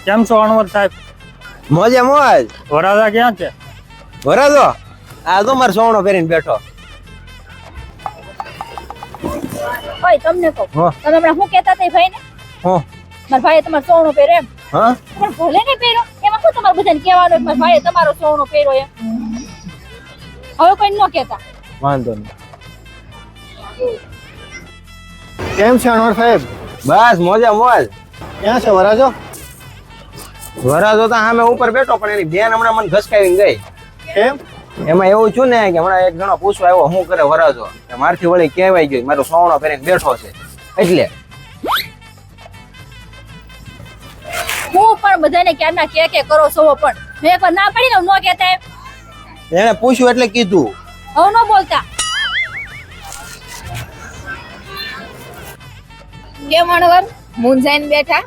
કેમ છો અણવર સાહેબ? મોજે મોજ. વરાજા ક્યાં છે? વરાજો આ તો મારો સોવણો પહેરીને બેઠો. ઓય તમને કહું, હા. તમે હમણાં શું કહેતા હતા એ ભાઈને? હું મારા ભાઈએ તમારો સોનો પહેર્યો એમ. હા પણ ભલે ને પહેર્યો, એમાં શું તમારે બધાને કહેવાનું કે મારા ભાઈએ તમારો સોનો પહેર્યો એમ? હવે કોઈ ન કહેતા. વાંધો નહીં. કેમ છે અનવર સાહેબ? બસ મોજે મોજ. ક્યાં છે વરાજો? વરાજો તો સામે ઉપર બેઠો પણ એની બેન હમણાં મને ઘસકાવીને ગઈ. કેમ? એમાં એવું છું ને કે હમણાં એક જણો પૂછવા આવ્યો શું કરે વરાજો, કે મારથી વળી કહેવાય ગયું મારો સોવણો પહેરીને બેઠો છે એટલે. હું પણ બધાને ક્યારના કે કરો છો પણ મેં એકવાર ના પાડી ને ન કહેતા એમ. એને પૂછ્યું એટલે કીધું. હવે ન બોલતા. કેમ અણવર મૂંઝાઈને બેઠા?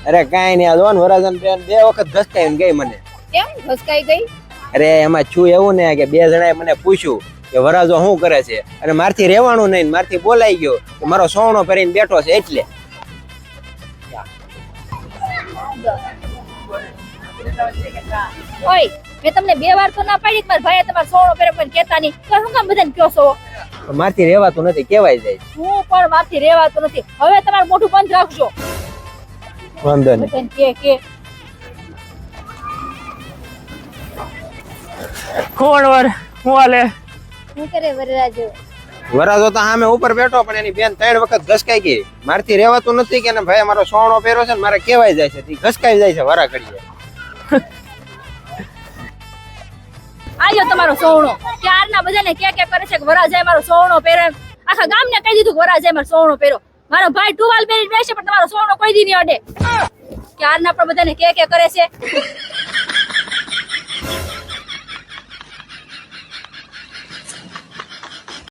અરે કાંઈ નહીં, આ જોન વરાજન બેન 2 વખત ઘસકાવીને ગઈ મને. કેમ ઘસકાઈ ગઈ? અરે એમાં છું એવું ને કે 2 જણાએ મને પૂછ્યું કે વરાજો શું કરે છે, અને મારથી રહેવાનું નહીં, મારથી બોલાઈ ગયો કે મારો સોવણો પહેરીને બેઠો છે એટલે. ઓય મેં તમને 2 વાર તો ના પાડી કે મારા ભાઈએ તમારો સોનો પહેર્યો પણ કહેતા નહીં, તો શું કામ બધાને કહો છો? મારથી રહેવાતું નથી, કહેવાય જાય. હું પણ મારથી રહેવાતું નથી. હવે તમારું મોઢું બંધ રાખજો. વાંધો નહીં. બધાને કે હું અણવર, હું હાલે? શું કરે વરરાજો? વરાજો તો સામે ઉપર બેઠો પણ એની બેન 3 વખત ઘસકાઈ ગઈ. મારથી રહેવાતું નથી કે ને ભાઈ મારો સોવણો પહેર્યો છે ને મારે કહેવાય જાય છે, ઘસકાઈ જાય છે વરા ઘડીએ. આજો તમારો સોવણો. ક્યારના બધાને કે કરે છે કે વરાજાએ મારો સોવણો પહેર્યો એમ. આખા ગામને કહી દીધું કે વરાજાએ મારો સોવણો પહેર્યો. મારો ભાઈ ટુવાલ પહેરીને બેસે પણ તમારો સોવણો કોઈ દી નહીં અડે. ક્યારના પણ બધાને કે કરે છે.